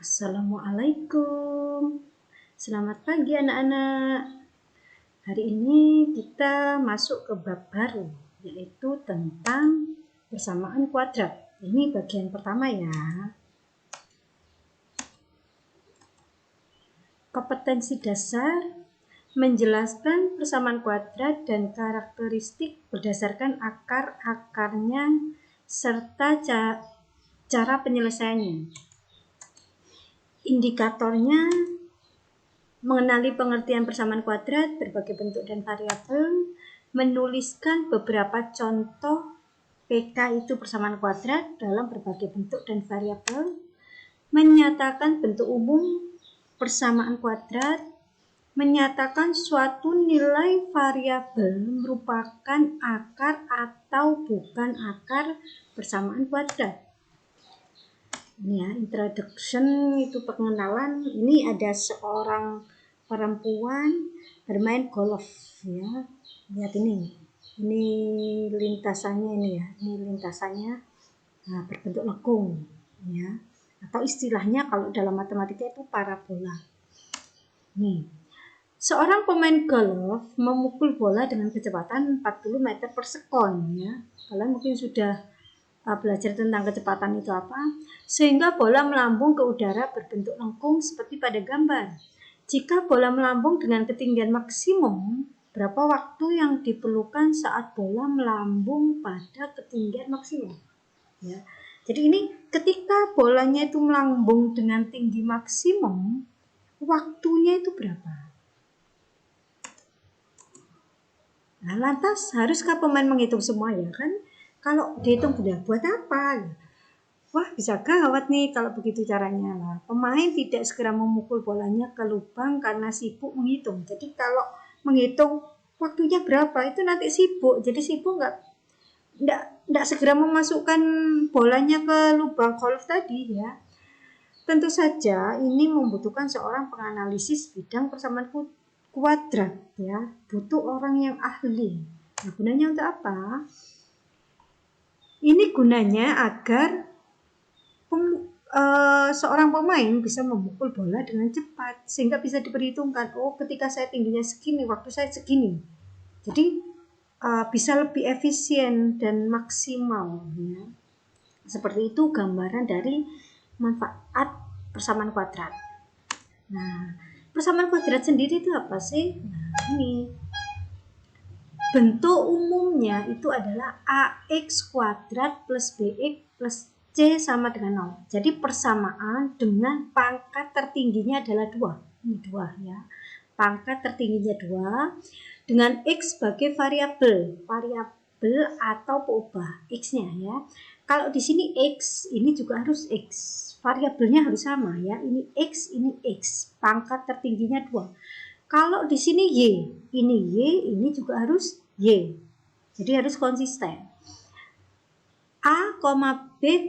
Assalamualaikum. Selamat pagi anak-anak. Hari ini kita masuk ke bab baru, yaitu tentang persamaan kuadrat. Ini bagian pertama ya. Kompetensi dasar menjelaskan persamaan kuadrat dan karakteristik berdasarkan akar-akarnya serta cara penyelesaiannya. Indikatornya mengenali pengertian persamaan kuadrat, berbagai bentuk dan variabel, menuliskan beberapa contoh PK itu persamaan kuadrat dalam berbagai bentuk dan variabel, menyatakan bentuk umum persamaan kuadrat, menyatakan suatu nilai variabel merupakan akar atau bukan akar persamaan kuadrat. Ini ya, introduction itu pengenalan. Ini ada seorang perempuan bermain golf ya. Lihat ini lintasannya ini ya. Ini lintasannya berbentuk lekung ya. Atau istilahnya kalau dalam matematika itu parabola. Nih. Seorang pemain golf memukul bola dengan kecepatan 40 meter per sekon ya. Kalian mungkin sudah belajar tentang kecepatan itu apa, sehingga bola melambung ke udara berbentuk lengkung seperti pada gambar. Jika bola melambung dengan ketinggian maksimum, berapa waktu yang diperlukan saat bola melambung pada ketinggian maksimum? Ya. Jadi ini ketika bolanya itu melambung dengan tinggi maksimum, waktunya itu berapa? Nah, lantas haruskah pemain menghitung semua ya kan? Kalau dihitung buat apa? Wah, bisa gawat nih kalau begitu caranya lah. Pemain tidak segera memukul bolanya ke lubang karena sibuk menghitung. Jadi kalau menghitung waktunya berapa itu nanti sibuk. Jadi sibuk nggak segera memasukkan bolanya ke lubang golf tadi ya. Tentu saja ini membutuhkan seorang penganalisis bidang persamaan kuadrat ya. Butuh orang yang ahli. Nah, gunanya untuk apa? Ini gunanya agar seorang pemain bisa memukul bola dengan cepat sehingga bisa diperhitungkan, oh ketika saya tingginya segini, waktu saya segini. Jadi bisa lebih efisien dan maksimal ya. Seperti itu gambaran dari manfaat persamaan kuadrat. Nah, persamaan kuadrat sendiri itu apa sih? Nah, ini bentuk umumnya itu adalah AX kuadrat plus BX plus C sama dengan 0. Jadi persamaan dengan pangkat tertingginya adalah 2. Ini 2 ya. Pangkat tertingginya 2 dengan X sebagai variabel atau peubah X-nya ya. Kalau di sini X, ini juga harus X. Variabelnya harus sama ya. Ini X, ini X. Pangkat tertingginya 2. Kalau di sini Y, ini juga harus Y. Jadi harus konsisten. A, B,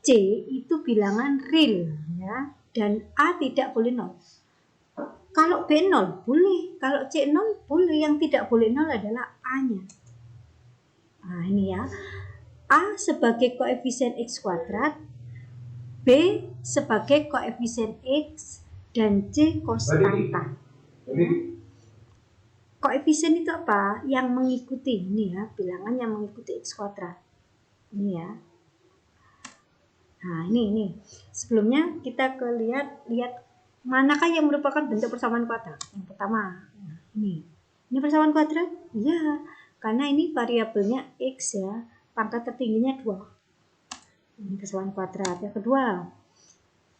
C itu bilangan real ya, dan A tidak boleh 0. Kalau B 0 boleh, kalau C 0 boleh, yang tidak boleh 0 adalah A-nya. Nah, ini ya. A sebagai koefisien X kuadrat, B sebagai koefisien X, dan C konstanta. Ya. Koefisien itu apa? Yang mengikuti ini ya, bilangan yang mengikuti X kuadrat. Ini ya. Nah, ini. Sebelumnya kita lihat manakah yang merupakan bentuk persamaan kuadrat. Yang pertama, nah, ini persamaan kuadrat? Iya, karena ini variabelnya X ya, pangkat tertingginya 2. Ini persamaan kuadrat. Yang kedua,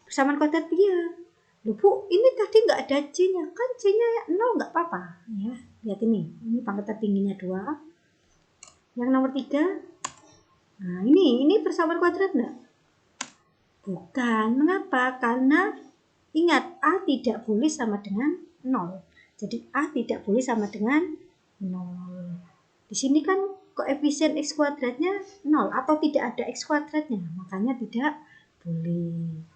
persamaan kuadrat iya. Loh Bu, ini tadi nggak ada C-nya, kan C-nya 0 nggak apa-apa ya. Lihat ini pangkat tertingginya 2. Yang nomor 3, nah ini persamaan kuadrat enggak? Bukan. Mengapa? Karena ingat, A tidak boleh sama dengan 0. Jadi A tidak boleh sama dengan 0. Di sini kan koefisien X kuadratnya 0 atau tidak ada X kuadratnya, makanya tidak boleh.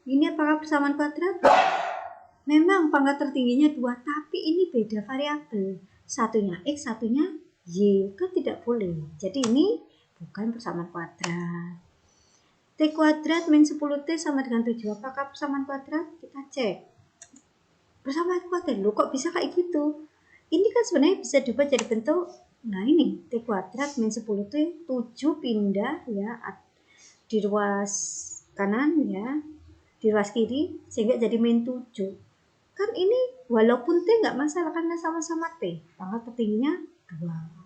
Ini apakah persamaan kuadrat? Memang pangkat tertingginya 2, tapi ini beda variabel. Satunya X, satunya Y, kan tidak boleh. Jadi ini bukan persamaan kuadrat. T kuadrat min 10T sama dengan 7. Apakah persamaan kuadrat? Kita cek. Persamaan kuadrat. Loh, kok bisa kayak gitu? Ini kan sebenarnya bisa diubah jadi bentuk, nah ini T kuadrat min 10T, 7 pindah ya di ruas kanan ya, di ruas kiri, sehingga jadi min 7. Kan ini walaupun T nggak masalah karena sama-sama T, pangkat tertingginya 2.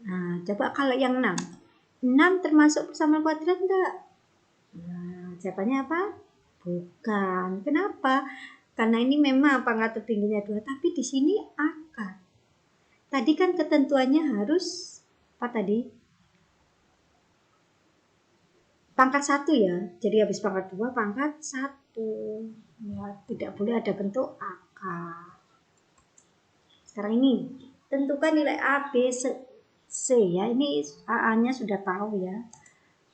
Nah, coba kalau yang 6. 6 termasuk persamaan kuadrat enggak? Nah, jawabannya apa? Bukan. Kenapa? Karena ini memang pangkat tertingginya 2, tapi di sini akar. Tadi kan ketentuannya harus apa tadi? Pangkat 1 ya. Jadi habis pangkat 2, pangkat 1. Ya, tidak boleh ada bentuk akar. Sekarang ini, tentukan nilai A, B, C ya. Ini AA-nya sudah tahu ya.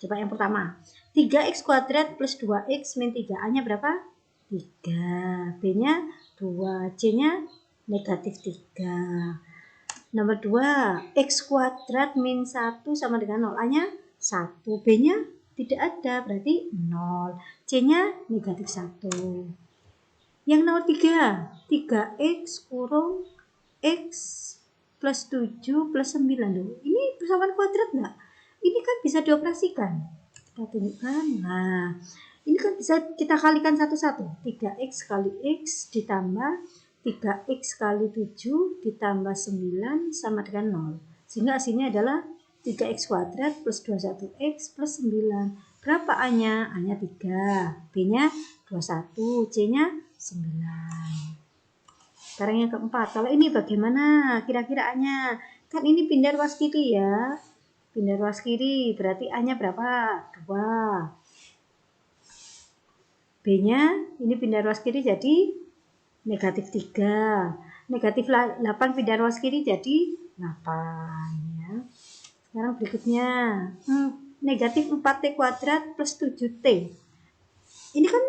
Coba yang pertama. 3x kuadrat plus 2x min 3. A-nya berapa? 3. B-nya 2. C-nya negatif 3. Nomor 2. X kuadrat min 1 sama dengan 0. A-nya 1. B-nya tidak ada. Berarti 0. C-nya negatif 1. Yang nomor 3. 3x kurung x plus 7 plus 9. Loh, ini persamaan kuadrat enggak? Ini kan bisa dioperasikan. Kita tunjukkan. Nah, ini kan bisa kita kalikan satu-satu. 3x kali x ditambah 3x kali 7 ditambah 9 sama dengan 0. Sehingga hasilnya adalah 3x kuadrat plus 21x plus 9. Berapa A-nya? A-nya 3. B-nya 21. C-nya 9. Sekarang yang keempat. Kalau ini bagaimana? Kira-kira A-nya. Kan ini pindah ruas kiri ya. Pindah ruas kiri. Berarti A-nya berapa? 2. B-nya ini pindah ruas kiri jadi negatif 3. Negatif 8 pindah ruas kiri jadi 8 ya. Sekarang berikutnya. Negatif 4T kuadrat plus 7T. Ini kan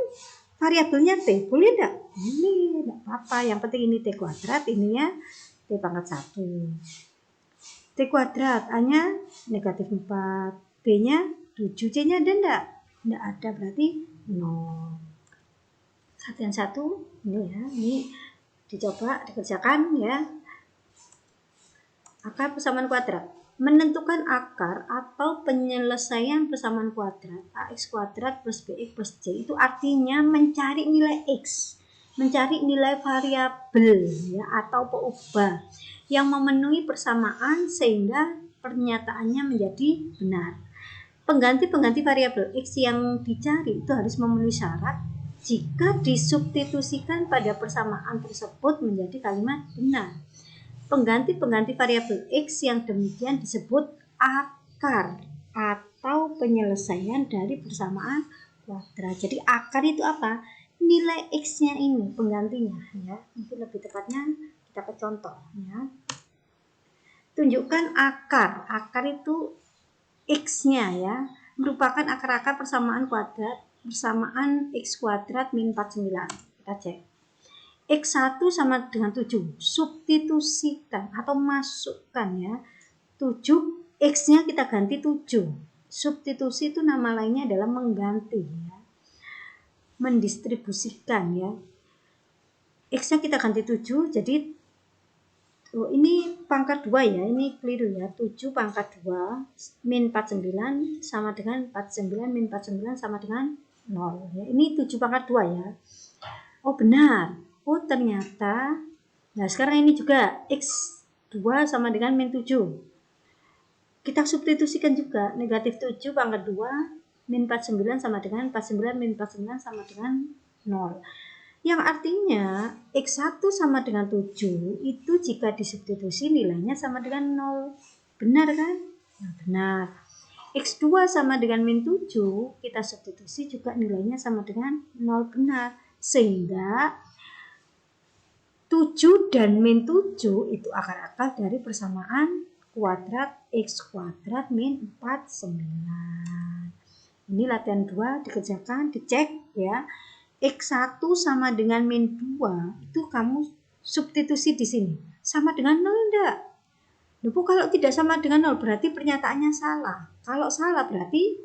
variabelnya T. Boleh enggak? Boleh, enggak apa-apa. Yang penting ini T kuadrat, ininya T pangkat 1. T kuadrat, A-nya negatif 4. B-nya 7. C-nya ada enggak? Enggak ada, berarti 0. Satu yang satu, ini ya. Ini dicoba, dikerjakan ya. Akar persamaan kuadrat. Menentukan akar atau penyelesaian persamaan kuadrat ax kuadrat plus bx plus c itu artinya mencari nilai x, mencari nilai variabel ya atau peubah yang memenuhi persamaan sehingga pernyataannya menjadi benar. Pengganti-pengganti variabel x yang dicari itu harus memenuhi syarat jika disubstitusikan pada persamaan tersebut menjadi kalimat benar. Pengganti-pengganti variabel x yang demikian disebut akar atau penyelesaian dari persamaan kuadrat. Jadi akar itu apa? Nilai x-nya ini penggantinya ya. Mungkin lebih tepatnya kita ke contoh ya. Tunjukkan akar. Akar itu x-nya ya. Merupakan akar-akar persamaan kuadrat, persamaan x kuadrat min 49. Kita cek. X1 sama dengan 7. Substitusikan atau masukkan ya. 7, X-nya kita ganti 7. Substitusi itu nama lainnya adalah mengganti ya. Mendistribusikan ya. X-nya kita ganti 7, jadi ini pangkat 2 ya. Ini keliru ya. 7 pangkat 2 min 49 sama dengan 49 min 49 sama dengan 0 ya. Ini 7 pangkat 2 ya. Oh benar. Oh ternyata, nah sekarang ini juga X2 sama dengan min 7. Kita substitusikan juga, negatif 7 pangkat 2 min 49 sama dengan 49 min 49 sama dengan 0. Yang artinya X1 sama dengan 7 itu jika disubstitusi nilainya sama dengan 0. Benar kan? Nah, benar. X2 sama dengan min 7 kita substitusi juga nilainya sama dengan 0. Benar. Sehingga 7 dan min 7 itu akar-akar dari persamaan kuadrat x kuadrat min 49. Ini latihan 2 dikerjakan, dicek ya. X1 sama dengan min 2 itu kamu substitusi di sini. Sama dengan 0 enggak? Loh, kalau tidak sama dengan 0 berarti pernyataannya salah. Kalau salah berarti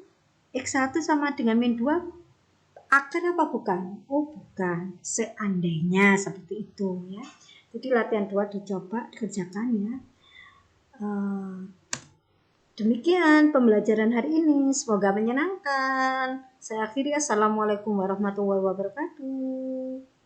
X1 sama dengan min 2 akan apa bukan? Oh bukan, seandainya seperti itu ya. Jadi latihan 2 dicoba dikerjakan ya. Demikian pembelajaran hari ini, semoga menyenangkan. Saya akhiri, assalamualaikum warahmatullahi wabarakatuh.